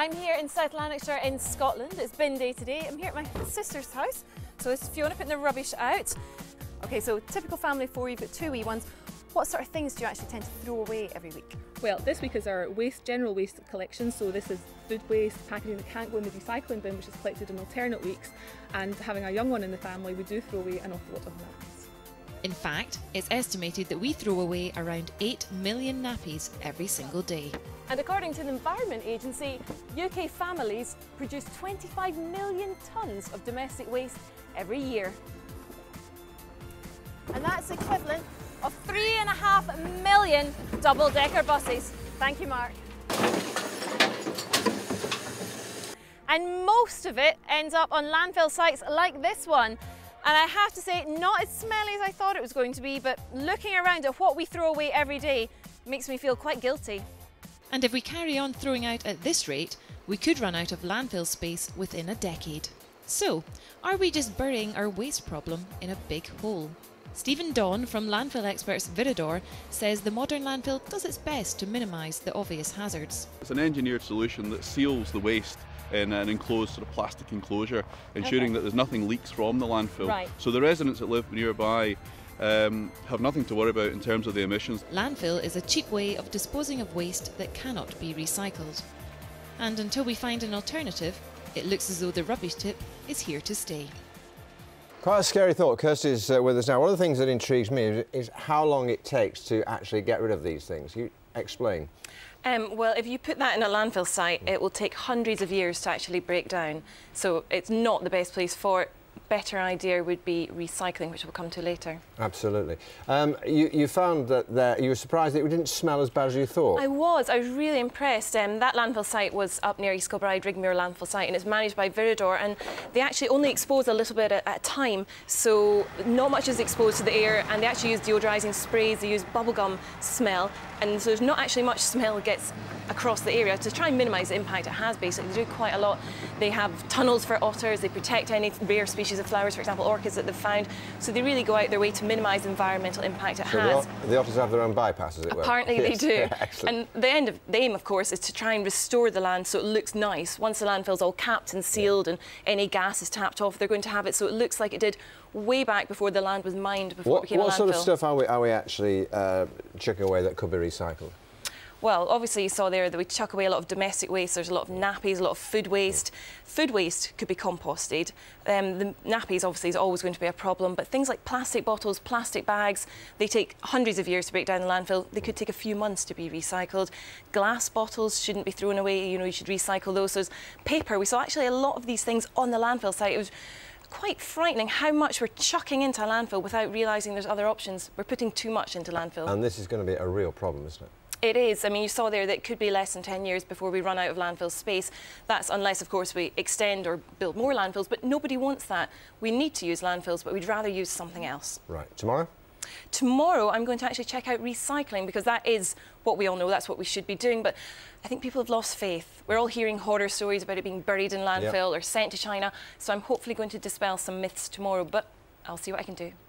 I'm here in South Lanarkshire in Scotland. It's bin day today. I'm here at my sister's house. So it's Fiona putting the rubbish out. Okay, so typical family of four, you've got two wee ones. What sort of things do you actually tend to throw away every week? Well, this week is our general waste collection, so this is food waste, packaging that can't go in the recycling bin, which is collected in alternate weeks, and having a young one in the family, we do throw away an awful lot of nappies. In fact, it's estimated that we throw away around 8 million nappies every single day. And according to the Environment Agency, UK families produce 25 million tonnes of domestic waste every year. And that's equivalent of 3.5 million double-decker buses. Thank you, Mark. And most of it ends up on landfill sites like this one. And I have to say, not as smelly as I thought it was going to be, but looking around at what we throw away every day makes me feel quite guilty. And if we carry on throwing out at this rate, we could run out of landfill space within a decade. So, are we just burying our waste problem in a big hole? Stephen Dawn from landfill experts Viridor says the modern landfill does its best to minimise the obvious hazards. It's an engineered solution that seals the waste in an enclosed sort of plastic enclosure, ensuring that there's nothing leaks from the landfill. Right. So the residents that live nearby have nothing to worry about in terms of the emissions. Landfill is a cheap way of disposing of waste that cannot be recycled. And until we find an alternative, it looks as though the rubbish tip is here to stay. Quite a scary thought. Kirsty's with us now. One of the things that intrigues me is how long it takes to actually get rid of these things. You explain. Well, if you put that in a landfill site, it will take hundreds of years to actually break down. So it's not the best place for it. Better idea would be recycling, which we'll come to later. Absolutely. You found that you were surprised that it didn't smell as bad as you thought. I was really impressed. That landfill site was up near East Kilbride, Rigmuir landfill site, and it's managed by Viridor, and they actually only expose a little bit at a time, so not much is exposed to the air, and they actually use deodorising sprays, they use bubblegum smell, and so there's not actually much smell that gets across the area to try and minimise the impact it has. Basically, they do quite a lot. They have tunnels for otters, they protect any rare species of flowers, for example orchids that they've found, so they really go out their way to minimise the environmental impact it has. The otters have their own bypass, as it were. Apparently they do. Excellent. And the aim, of course, is to try and restore the land so it looks nice. Once the landfill's all capped and sealed and any gas is tapped off, they're going to have it so it looks like it did way back before the land was mined, before it became a landfill. What sort of stuff are we actually chucking away that could be recycled? Well, obviously you saw there that we chuck away a lot of domestic waste. There's a lot of nappies, a lot of food waste. Food waste could be composted. The nappies obviously is always going to be a problem, but things like plastic bottles, plastic bags, they take hundreds of years to break down the landfill. They could take a few months to be recycled. Glass bottles shouldn't be thrown away, you know, you should recycle those. There's paper. We saw actually a lot of these things on the landfill site. It was quite frightening how much we're chucking into a landfill without realising there's other options. We're putting too much into landfill. And this is going to be a real problem, isn't it? It is. I mean, you saw there that it could be less than 10 years before we run out of landfill space. That's unless, of course, we extend or build more landfills, but nobody wants that. We need to use landfills, but we'd rather use something else. Right. Tomorrow? Tomorrow, I'm going to actually check out recycling, because that is what we all know, that's what we should be doing, but I think people have lost faith. We're all hearing horror stories about it being buried in landfill or sent to China, so I'm hopefully going to dispel some myths tomorrow, but I'll see what I can do.